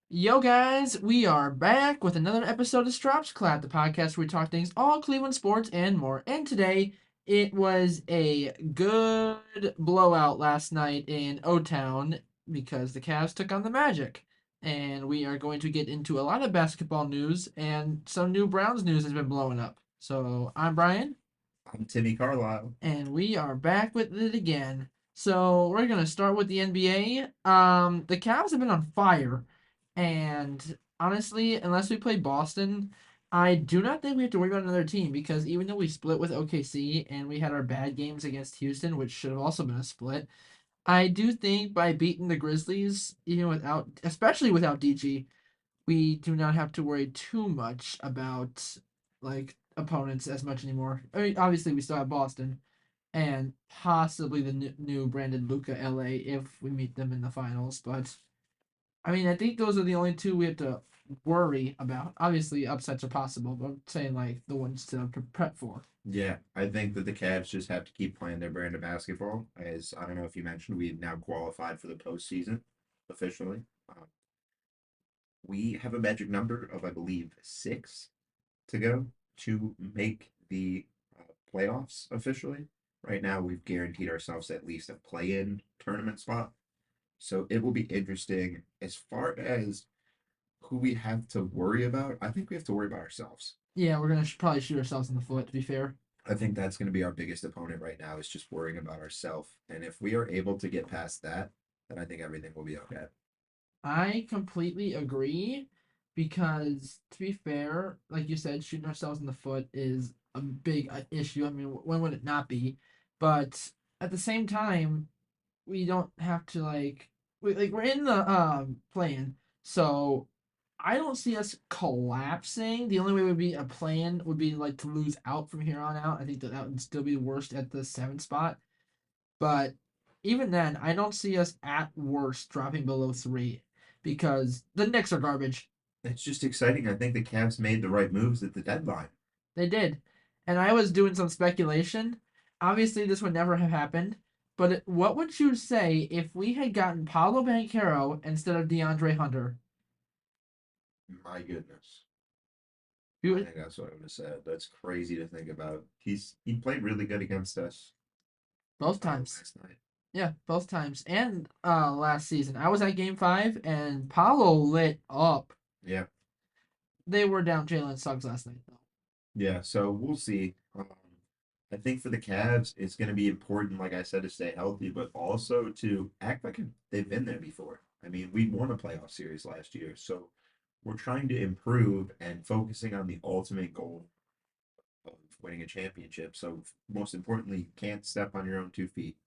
Yo, guys, we are back with another episode of Strops Klat, the podcast where we talk things all Cleveland sports and more. And today, it was a good blowout last night in O-Town because the Cavs took on the Magic. And we are going to get into a lot of basketball news, and some new Browns news has been blowing up. So, I'm Brian. I'm Timmy Carlisle. And we are back with it again. So we're gonna start with the NBA. The Cavs have been on fire, and honestly, unless we play Boston, I do not think we have to worry about another team because even though we split with OKC and we had our bad games against Houston, which should have also been a split, I do think by beating the Grizzlies, even without, especially without DG, we do not have to worry too much about like opponents as much anymore. I mean, obviously we still have Boston and possibly the new branded Luca LA if we meet them in the finals. But I mean, I think those are the only two we have to worry about. Obviously, upsets are possible, but I'm saying like the ones to prep for. Yeah, I think that the Cavs just have to keep playing their brand of basketball. As I don't know if you mentioned, we have now qualified for the postseason officially. We have a magic number of, I believe, six to go to make the playoffs officially. Right now, we've guaranteed ourselves at least a play-in tournament spot. So it will be interesting as far as who we have to worry about. I think we have to worry about ourselves. Yeah, we're gonna probably shoot ourselves in the foot. To be fair. I think that's going to be our biggest opponent right now is just worrying about ourselves. And if we are able to get past that, then I think everything will be okay. I completely agree because, to be fair, like you said, shooting ourselves in the foot is a big issue. I mean, when would it not be? But at the same time, we don't have to we're in the plan, so I don't see us collapsing. The only way would be a plan would be like to lose out from here on out. I think that would still be the worst at the seventh spot. But even then, I don't see us at worst dropping below three because the Knicks are garbage. It's just exciting. I think the Cavs made the right moves at the deadline. They did. And I was doing some speculation. Obviously, this would never have happened. But what would you say if we had gotten Paulo Banchero instead of DeAndre Hunter? My goodness. I You, think that's what I would have said. That's crazy to think about. He played really good against us both times. last night. Yeah, both times. And last season. I was at game five and Paulo lit up. Yeah. They were down Jalen Suggs last night, though. Yeah. So we'll see. I think for the Cavs, it's going to be important, like I said, to stay healthy, but also to act like they've been there before. I mean, we won a playoff series last year, so we're trying to improve and focusing on the ultimate goal of winning a championship. So, most importantly, you can't step on your own 2 feet.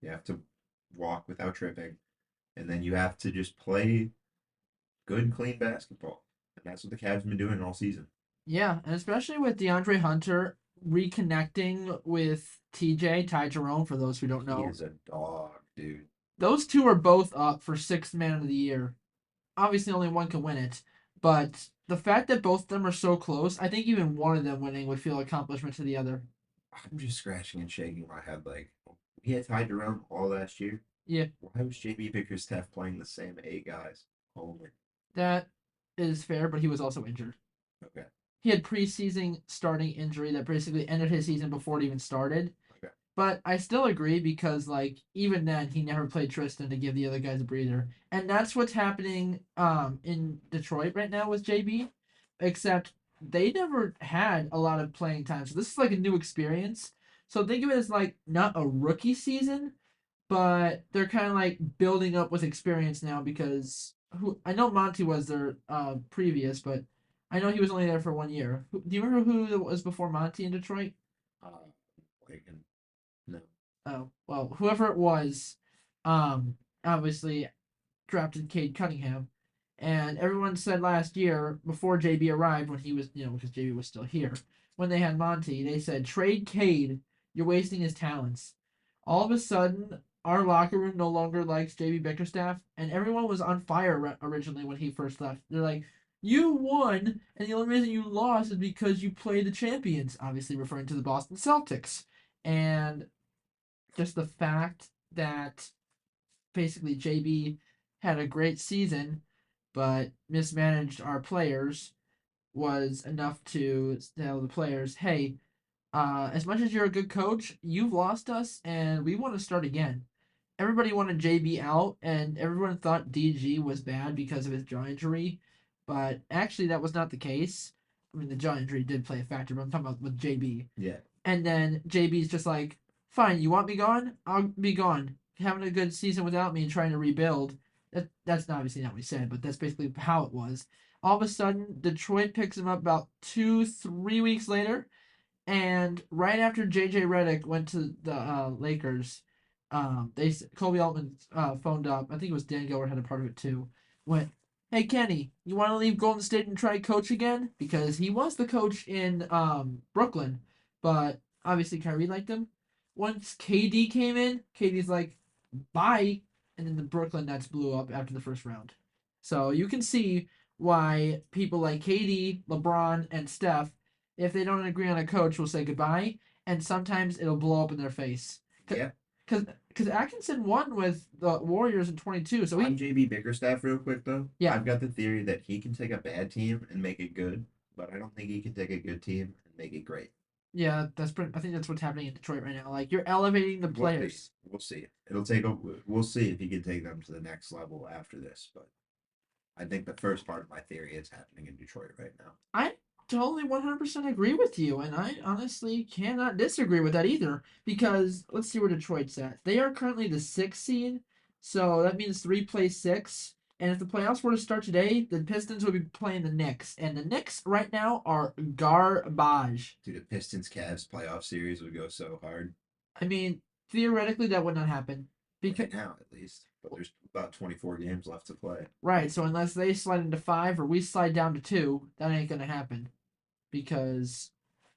You have to walk without tripping, and then you have to just play good, clean basketball. And that's what the Cavs have been doing all season. Yeah, and especially with DeAndre Hunter reconnecting with TJ, Ty Jerome, for those who don't He know. is a dog, dude. Those two are both up for sixth man of the year. Obviously, only one can win it, but the fact that both of them are so close, I think even one of them winning would feel accomplishment to the other. I'm just scratching and shaking my head like we had Ty Jerome all last year. Yeah, Why was JB Bickerstaff playing the same eight guys only? that is fair, but he was also injured. Okay, He had preseason starting injury that basically ended his season before it even started. okay. But I still agree because like even then he never played Tristan to give the other guys a breather. And that's what's happening in Detroit right now with JB. Except they never had a lot of playing time. So this is like a new experience. So think of it as like not a rookie season, but they're kind of like building up with experience now because who I know Monty was their previous, but I know he was only there for 1 year. Do you remember who was before Monty in Detroit? Uh, like, no. Oh, well, whoever it was, obviously drafted Cade Cunningham, and everyone said last year before JB arrived when he was, because JB was still here, when they had Monty, they said trade Cade, you're wasting his talents. All of a sudden, our locker room no longer likes JB Bickerstaff, and everyone was on fire originally when he first left. They're like, you won, and the only reason you lost is because you played the champions, obviously referring to the Boston Celtics. And just the fact that basically JB had a great season but mismanaged our players was enough to tell the players, hey, as much as you're a good coach, you've lost us, and we want to start again. Everybody wanted JB out, and everyone thought DG was bad because of his jaw injury, but actually that was not the case. I mean, the jaw injury did play a factor, but I'm talking about with JB. Yeah. And then JB's just like, fine, you want me gone? I'll be gone. Having a good season without me and trying to rebuild. That's obviously not what he said, but that's basically how it was. All of a sudden, Detroit picks him up about 2, 3 weeks later, and right after JJ Redick went to the Lakers, Kobe Altman phoned up. I think it was Dan Gilbert had a part of it too. Went, hey Kenny, you want to leave Golden State and try coach again? Because he was the coach in Brooklyn, but obviously Kyrie liked him. Once KD came in, KD's like, bye, and then the Brooklyn Nets blew up after the first round. So you can see why people like KD, LeBron, and Steph, if they don't agree on a coach, will say goodbye, and sometimes it'll blow up in their face. Yeah. Because Atkinson won with the Warriors in 22, so On he JB Bickerstaff, real quick though, yeah I've got the theory that he can take a bad team and make it good, but I don't think he can take a good team and make it great. yeah I think that's what's happening in Detroit right now. Like you're elevating the We'll see. players. We'll see. It'll take a. We'll see if he can take them to the next level after this. But I think the first part of my theory is happening in Detroit right now. I totally 100% agree with you, and I honestly cannot disagree with that either. Because let's see where Detroit's at. They are currently the sixth seed, so that means three plays six. And if the playoffs were to start today, the Pistons would be playing the Knicks, and the Knicks right now are garbage. Dude, the Pistons Cavs playoff series would go so hard I mean, theoretically, that would not happen because right now, at least. But there's about 24 games left to play. right. So unless they slide into five or we slide down to two, that ain't gonna happen because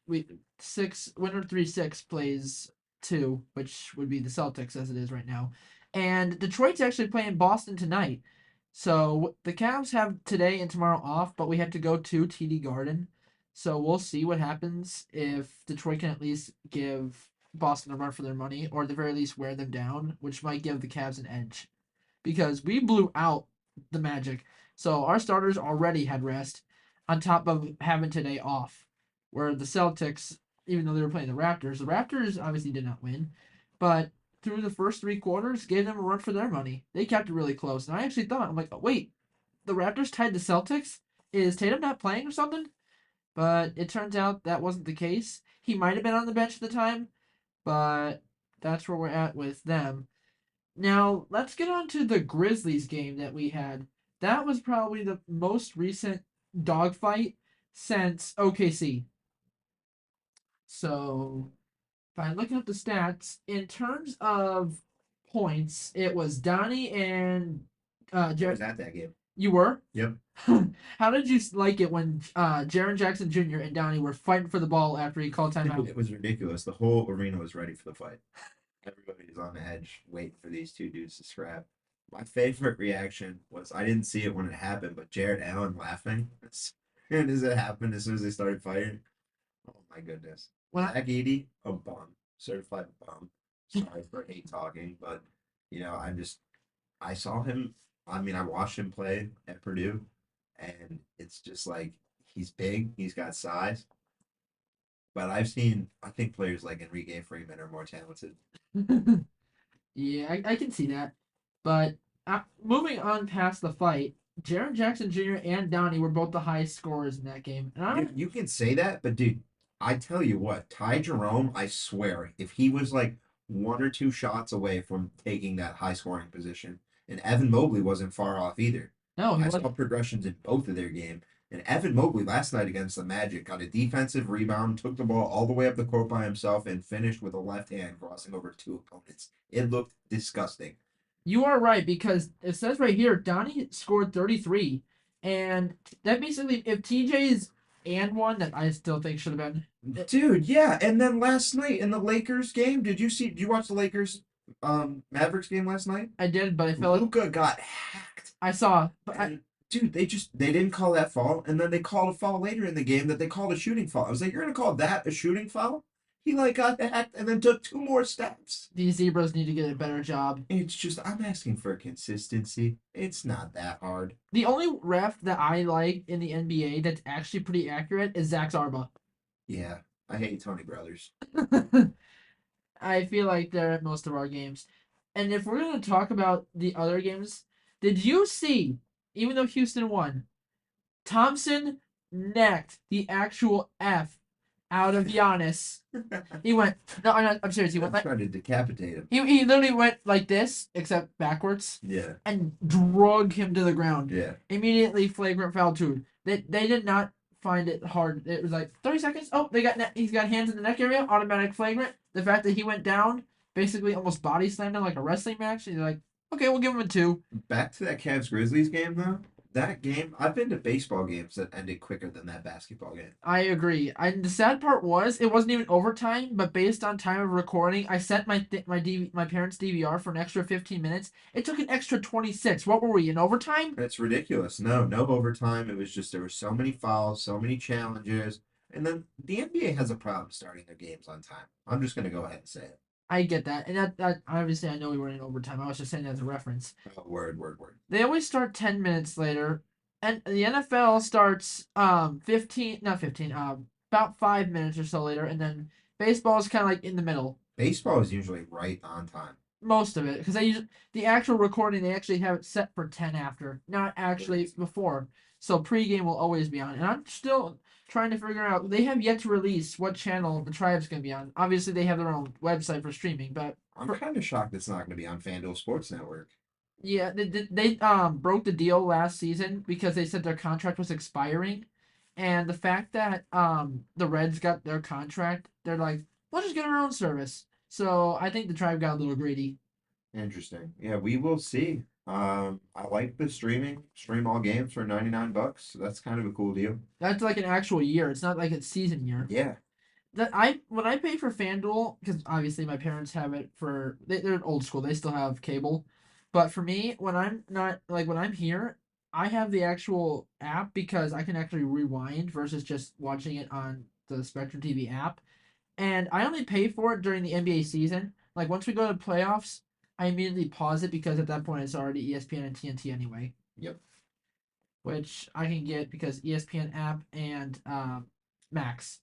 we six winner 3-6 plays two, which would be the Celtics as it is right now, and Detroit's actually playing Boston tonight. So the Cavs have today and tomorrow off, but we have to go to TD Garden. So we'll see what happens if Detroit can at least give Boston a run for their money, or at the very least wear them down, which might give the Cavs an edge because we blew out the Magic. So our starters already had rest on top of having today off. Where the Celtics, even though they were playing the Raptors obviously did not win, but through the first 3 quarters gave them a run for their money. They kept it really close. And I actually thought, I'm like, oh, wait, the Raptors tied the Celtics? Is Tatum not playing or something? But it turns out that wasn't the case. He might have been on the bench at the time, but that's where we're at with them. Now, let's get on to the Grizzlies game that we had. That was probably the most recent dogfight since OKC. So, by looking at the stats, in terms of points, it was Donnie and I was at that game. You were? Yep. How did you like it when Jaren Jackson Jr. and Donnie were fighting for the ball after he called timeout? It was ridiculous. The whole arena was ready for the fight. Everybody is on edge, waiting for these two dudes to scrap. My favorite reaction was I didn't see it when it happened, but Jared Allen laughing as soon as it happened, as soon as they started fighting. Oh my goodness. When I, Zach Edey, a bum. Certified bum. Sorry for hate talking, but I saw him. I mean, I watched him play at Purdue, and it's just like he's big, he's got size, but I think players like Enrique Freeman are more talented. yeah, I can see that. But moving on past the fight, Jaren Jackson Jr. and Donnie were both the highest scorers in that game. And I You can say that, but dude, I tell you what, Ty Jerome, I swear, if he was like one or two shots away from taking that high scoring position, and Evan Mobley wasn't far off either. no, he I was saw progressions in both of their game. And Evan Mobley last night against the Magic got a defensive rebound, took the ball all the way up the court by himself, and finished with a left hand crossing over two opponents. It looked disgusting. You are right because it says right here Donnie scored 33, and that basically if TJ's and one that I still think should have been. Dude, yeah. And then last night in the Lakers game, did you watch the Lakers Mavericks game last night? I did, but I felt like Luca got hacked. I saw. But And dude, they didn't call that foul, and then they called a foul later in the game that they called a shooting foul. I was like, you're gonna call that a shooting foul? He like got that and then took two more steps. These zebras need to get a better job. It's just I'm asking for consistency. It's not that hard. The only ref that I like in the NBA that's actually pretty accurate is Zach Zarba. Yeah, I hate Tony Brothers. I feel like they're at most of our games. And if we're going to talk about the other games, did you see, even though Houston won, Thompson necked the actual F out of Giannis? He went, no, I'm serious. He I'm went like, trying to decapitate him. he literally went like this, except backwards, Yeah, and drug him to the ground. yeah. Immediately flagrant foul too. They did not find it hard. It was like 30 seconds. Oh, he's got hands in the neck area, automatic flagrant. The fact that he went down, basically almost body slammed him like a wrestling match. He's like, okay, we'll give him a two. Back to that Cavs Grizzlies game though. That game, I've been to baseball games that ended quicker than that basketball game. I agree. And the sad part was it wasn't even overtime, but based on time of recording, I set my parents' DVR for an extra 15 minutes. It took an extra 26. What were we in overtime? That's ridiculous. No, no overtime. It was just there were so many fouls, so many challenges, and then the NBA has a problem starting their games on time. I'm just gonna go ahead and say it. I get that, and that obviously I know we were in overtime. I was just saying that as a reference. Oh, word, word, word. They always start 10 minutes later, and the NFL starts 15, not 15, about 5 minutes or so later, and then baseball is kind of like in the middle. Baseball is usually right on time. Most of it, because they use the actual recording. They actually have it set for 10 after, not actually before. So pregame will always be on, and I'm still trying to figure out. They have yet to release what channel the Tribe's gonna be on. Obviously, they have their own website for streaming, but I'm kind of shocked it's not going to be on FanDuel Sports Network. yeah, they broke the deal last season because they said their contract was expiring, and the fact that the Reds got their contract, they're like, we'll just get our own service. So I think the Tribe got a little greedy. Interesting. Yeah, we will see. I like the streaming. Stream all games for $99. So that's kind of a cool deal. That's like an actual year. It's not like a season year. Yeah. That I when I pay for FanDuel, because obviously my parents have it for they're old school. They still have cable, but for me, when I'm not like when I'm here, I have the actual app because I can actually rewind versus just watching it on the Spectrum TV app. And I only pay for it during the NBA season. Like once we go to playoffs, I immediately pause it because at that point it's already ESPN and TNT anyway, Yep. which I can get because ESPN app and Max.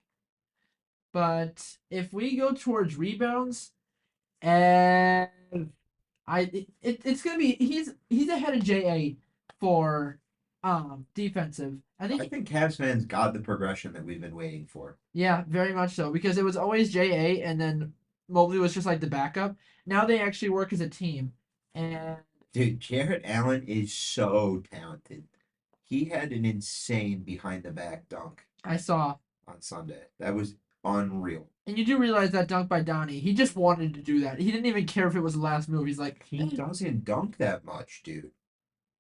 But if we go towards rebounds, and it's gonna be he's ahead of JA for defensive. I I think think Cavs fans got the progression that we've been waiting for. yeah, very much so because it was always JA and then Mobley was just like the backup. Now they actually work as a team, and Dude, Jarrett Allen is so talented. He had an insane behind the back dunk I saw. on Sunday. That was unreal. And you do realize that dunk by Donnie, he just wanted to do that. He didn't even care if it was the last move. He's like, He doesn't dunk that much, dude.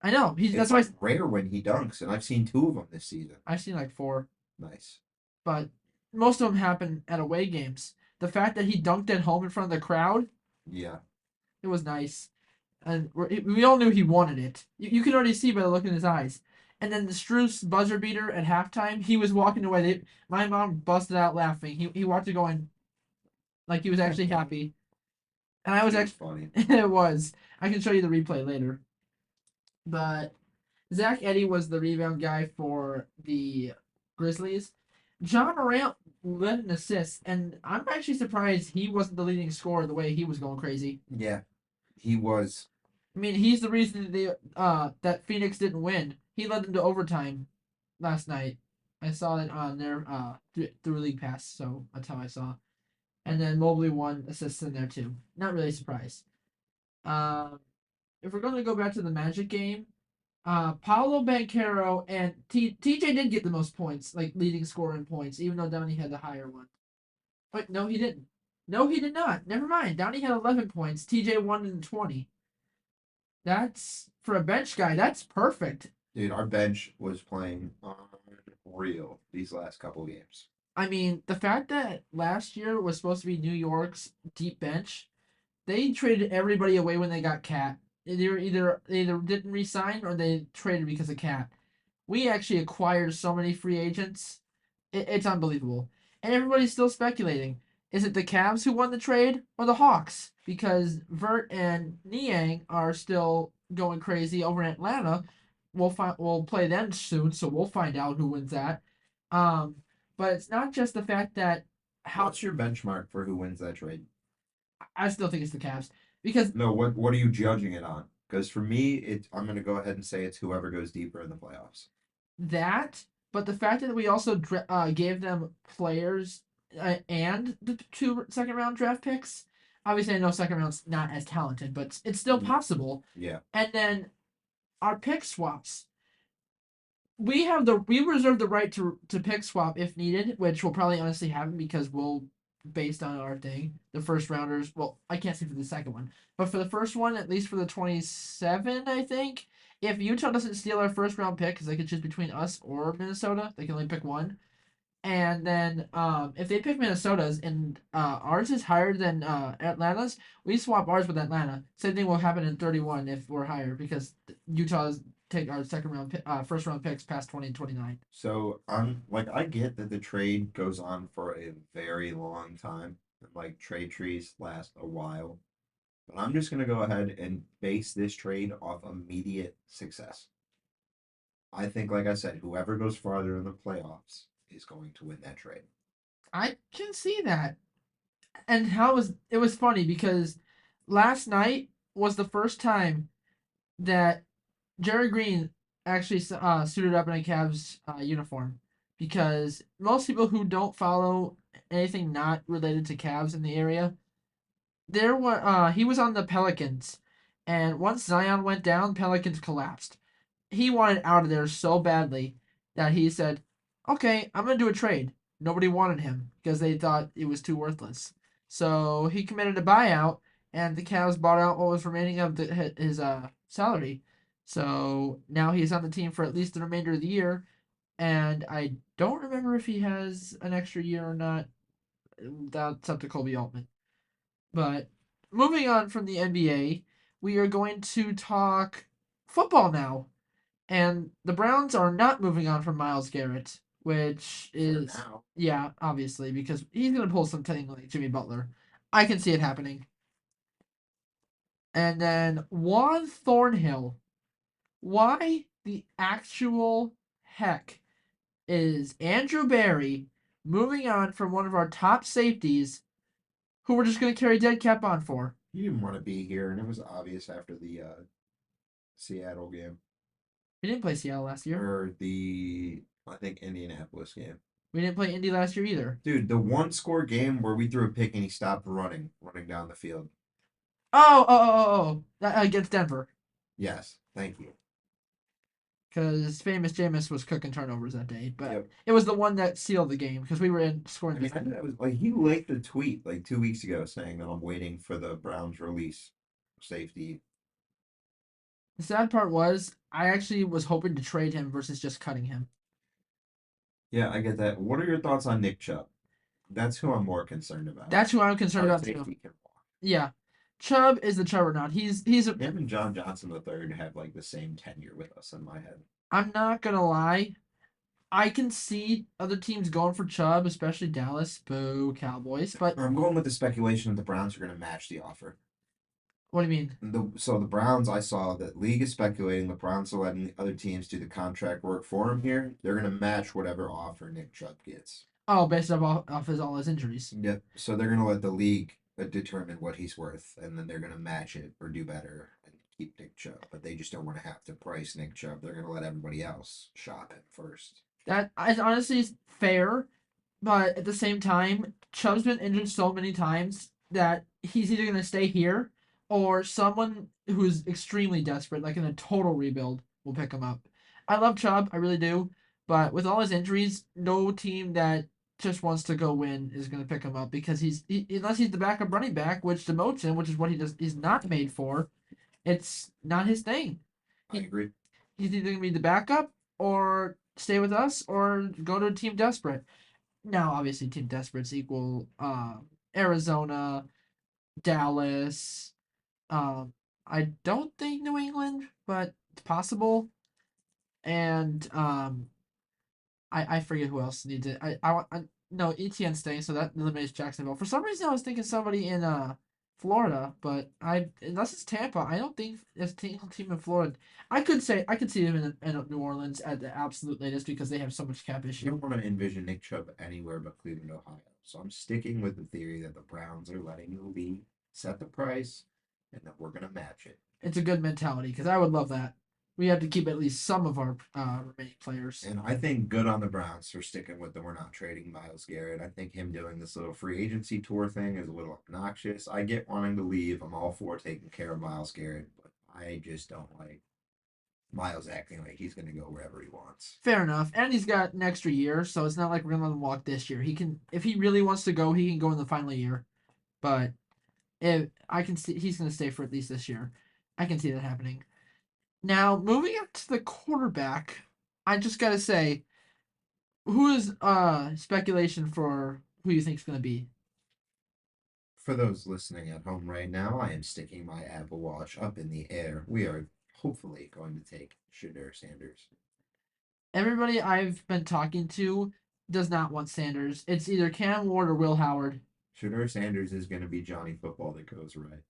I know. That's It's why like rare when he dunks, and I've seen two of them this season. I've seen like four. Nice. But most of them happen at away games. The fact that he dunked at home in front of the crowd, Yeah. it was nice. And we all knew he wanted it. You could already see by the look in his eyes. And then the Struce buzzer beater at halftime, he was walking away. My mom busted out laughing. He walked to going like he was actually happy. And I was It was actually, funny. it was. I can show you the replay later. But Zach Edey was the rebound guy for the Grizzlies. John Morant led an assist, and I'm actually surprised he wasn't the leading scorer the way he was going crazy. Yeah, he was. I mean, he's the reason that Phoenix didn't win. He led them to overtime last night. I saw it on their through League Pass, so that's how I saw. And then Mobley won assists in there too. Not really surprised. Um, if we're going to go back to the Magic game, Paolo Banchero and TJ did get the most points, like leading scorer in points, even though Downey had the higher one. Wait, no, he didn't. No, he did not. Never mind. Downey had 11 points. TJ won in 20. That's for a bench guy. That's perfect. Dude, our bench was playing unreal these last couple games. I mean, the fact that last year was supposed to be New York's deep bench, they traded everybody away when they got Cat. They either didn't resign or they traded because of Cat. We actually acquired so many free agents. It's unbelievable, and everybody's still speculating. Is it the Cavs who won the trade or the Hawks? Because Vert and Niang are still going crazy over in Atlanta. We'll play them soon, so we'll find out who wins that. Um, but it's not just the fact that how What's your benchmark for who wins that trade? I still think it's the Cavs because No, what are you judging it on? Because for me, I'm gonna go ahead and say it's whoever goes deeper in the playoffs. that, but the fact that we also gave them players and the two second round draft picks. Obviously, I know second round's not as talented, but it's still Mm, possible. yeah. And then our pick swaps. We reserve the right to pick swap if needed, which will probably honestly happen because we'll based on our thing. The first rounders, well, I can't say for the second one, but for the first one, at least for the 27, I think, if Utah doesn't steal our first round pick, because they can choose between us or Minnesota, they can only pick one. And then if they pick Minnesota's and ours is higher than Atlanta's, we swap ours with Atlanta. Same thing will happen in 31 if we're higher because Utah's take our first round picks past 20 and 29. So I'm like, I get that the trade goes on for a very long time, and like trade trees last a while. But I'm just gonna go ahead and base this trade off immediate success. I think, like I said, whoever goes farther in the playoffs is going to win that trade. I can see that. And how was it was funny because last night was the first time that Jerry Green actually suited up in a Cavs uniform because most people who don't follow anything not related to Cavs in the area, he was on the Pelicans, and once Zion went down, Pelicans collapsed. He wanted out of there so badly that he said, "Okay, I'm gonna do a trade." Nobody wanted him because they thought it was too worthless. So he committed a buyout, and the Cavs bought out what was remaining of his salary. So now he's on the team for at least the remainder of the year, and I don't remember if he has an extra year or not. That's up to Kobe Altman. But moving on from the NBA, we are going to talk football now. And the Browns are not moving on from Miles Garrett, which For is, now, yeah, obviously, because he's going to pull something like Jimmy Butler. I can see it happening. And then Juan Thornhill. Why the actual heck is Andrew Barry moving on from one of our top safeties who we're just going to carry dead cap on for? he didn't want to be here, and it was obvious after the Seattle game We didn't play Seattle last year. or the I think Indianapolis game. We didn't play Indy last year either. Dude, the one score game where we threw a pick and he stopped running down the field. Against Denver. Yes, thank you. Because famous Jameis was cooking turnovers that day, but Yep. it was the one that sealed the game because we were in I scoring mean, this. I know that was like he linked a tweet like 2 weeks ago saying that I'm waiting for the Browns release safety. The sad part was I actually was hoping to trade him versus just cutting him. Yeah, I get that. What are your thoughts on Nick Chubb? That's who I'm more concerned about. That's who I'm concerned Our about too. safety can walk. Yeah, Chubb is the Chubb or not. He's a. Him and John Johnson the third have like the same tenure with us in my head. I'm not gonna lie. I can see other teams going for Chubb, especially Dallas. Boo, Cowboys. But I'm going with the speculation that the Browns are going to match the offer. what do you mean? So the Browns, I saw that league is speculating the Browns are letting the other teams do the contract work for him here. They're going to match whatever offer Nick Chubb gets. Oh, based off his all his injuries. Yep. So they're going to let the league determine what he's worth, and then they're going to match it or do better and keep Nick Chubb. But they just don't want to have to price Nick Chubb. They're going to let everybody else shop him first. That is honestly fair, but at the same time, Chubb's been injured so many times that he's either going to stay here or someone who's extremely desperate, like in a total rebuild, will pick him up. I love Chubb, I really do, but with all his injuries, no team that just wants to go win is going to pick him up because unless he's the backup running back, which demotes him, which is what he's not made for. It's not his thing. I He, agree. he's either going to be the backup or stay with us or go to a team desperate. Now, obviously, team desperates equal Arizona, Dallas. Um, I don't think New England, but it's possible. And I forget who else needs it. I want No, ETN staying, so that eliminates Jacksonville. For some reason, I was thinking somebody in Florida, but I unless it's Tampa, I don't think it's a team in Florida. I could see them in New Orleans at the absolute latest because they have so much cap I issue. don't want to envision Nick Chubb anywhere but Cleveland, Ohio. So I'm sticking with the theory that the Browns are letting the league set the price and that we're going to match it. It's a good mentality because I would love that. We have to keep at least some of our remaining players. And I think good on the Browns for sticking with them. We're not trading Miles Garrett. I think him doing this little free agency tour thing is a little obnoxious. I get wanting to leave. I'm all for taking care of Miles Garrett, but I just don't like Miles acting like he's going to go wherever he wants. Fair enough, and he's got an extra year, so it's not like we're gonna let him walk this year. He can, if he really wants to go, he can go in the final year. But if I can see, he's gonna stay for at least this year. I can see that happening. Now, moving up to the quarterback, I just gotta say, who is speculation for who you think is gonna be? For those listening at home right now, I am sticking my Apple Watch up in the air. We are hopefully going to take Shadur Sanders. Everybody I've been talking to does not want Sanders. It's either Cam Ward or Will Howard. Shadur Sanders is going to be Johnny Football that goes right.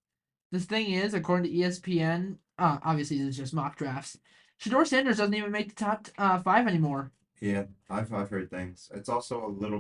The thing is, according to ESPN, obviously this is just mock drafts. Shador Sanders doesn't even make the top five anymore. Yeah, I've heard things. It's also a little